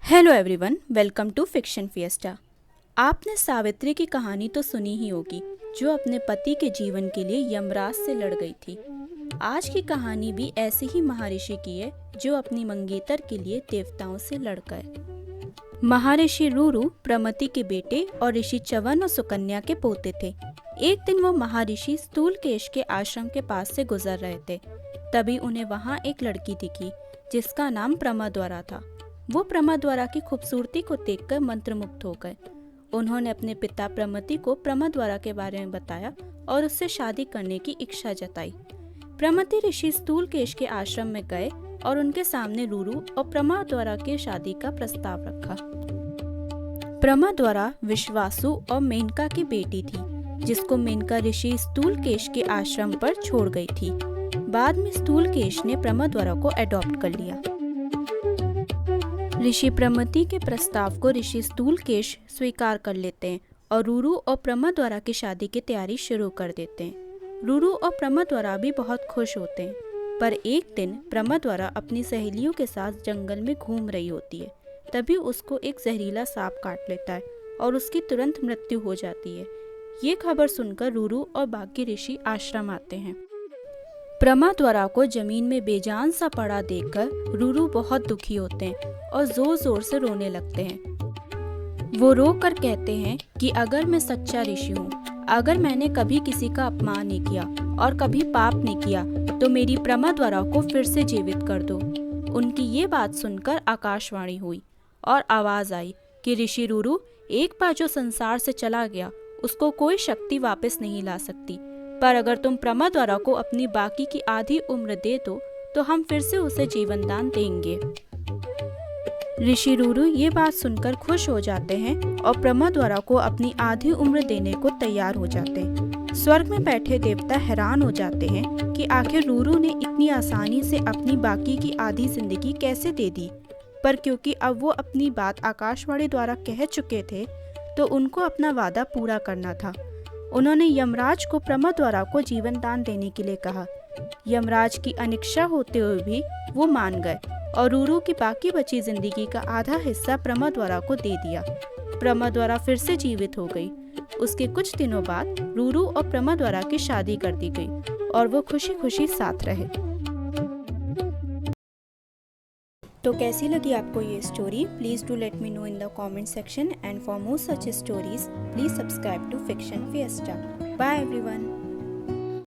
Hello everyone, welcome to fiction fiesta. आपने सावित्री की कहानी तो सुनी ही होगी, जो अपने पति के जीवन के लिए यमराज से लड़ गई थी। आज की कहानी भी ऐसे ही महर्षि की है, जो अपनी मंगेतर के लिए देवताओं से लड़ गए। महर्षि रूरू प्रमति के बेटे और ऋषि च्यवन और सुकन्या के पोते थे। एक दिन वो महर्षि स्थूलकेश के आश्रम के पास से गुजर रहे थे। तभी उन्हें वहाँ एक लड़की दिखी, जिसका नाम प्रमद्वरा था। वो प्रमद्वरा की खूबसूरती को देखकर मंत्रमुग्ध हो गए। उन्होंने अपने पिता प्रमति को प्रमद्वरा के बारे में बताया और उससे शादी करने की इच्छा जताई। प्रमति ऋषि स्थूलकेश के आश्रम में गए और उनके सामने रूरू और प्रमद्वरा की शादी का प्रस्ताव रखा। प्रमद्वरा विश्वासु और मेनका की बेटी थी, जिसको मेनका ऋषि स्थूलकेश के आश्रम पर छोड़ गई थी। बाद में स्थूलकेश ने प्रमद्वरा को अडॉप्ट कर लिया। ऋषि प्रमति के प्रस्ताव को ऋषि स्थूलकेश स्वीकार कर लेते हैं और रूरू और प्रमद्वरा की शादी की तैयारी शुरू कर देते हैं। रूरू और प्रमद्वरा भी बहुत खुश होते हैं, पर एक दिन प्रमद्वरा अपनी सहेलियों के साथ जंगल में घूम रही होती है। तभी उसको एक जहरीला सांप काट लेता है और उसकी तुरंत मृत्यु हो जाती है। ये खबर सुनकर रूरू और बाकी ऋषि आश्रम आते हैं। प्रमद्वरा को जमीन में बेजान सा पड़ा देखकर रूरू बहुत दुखी होते हैं और जोर जोर से रोने लगते हैं। वो रो कर कहते हैं कि अगर मैं सच्चा ऋषि हूँ, अगर मैंने कभी किसी का अपमान नहीं किया और कभी पाप नहीं किया, तो मेरी प्रमद्वरा को फिर से जीवित कर दो। उनकी ये बात सुनकर आकाशवाणी हुई और आवाज आई कि ऋषि रूरू, एक बार जो संसार से चला गया, उसको कोई शक्ति वापस नहीं ला सकती। पर अगर तुम प्रमद्वरा को अपनी बाकी की आधी उम्र दे दो, तो हम फिर से उसे जीवन दान देंगे। ऋषि रूरू ये बात सुनकर खुश हो जाते हैं और प्रमद्वरा को अपनी आधी उम्र देने को तैयार हो जाते हैं। स्वर्ग में बैठे देवता हैरान हो जाते हैं कि आखिर रूरू ने इतनी आसानी से अपनी बाकी की आधी जिंदगी कैसे दे दी। पर क्योंकि अब वो अपनी बात आकाशवाणी द्वारा कह चुके थे, तो उनको अपना वादा पूरा करना था। उन्होंने यमराज को प्रमद्वरा को जीवन दान देने के लिए कहा। यमराज की अनिच्छा होते हुए भी वो मान गए और रूरू की बाकी बची जिंदगी का आधा हिस्सा प्रमद्वरा को दे दिया। प्रमद्वरा फिर से जीवित हो गई। उसके कुछ दिनों बाद रूरू और प्रमद्वरा की शादी कर दी गई और वो खुशी खुशी साथ रहे। तो कैसी लगी आपको ये story? Please do let me know in the comment section, and for more such stories please subscribe to fiction fiesta. Bye everyone.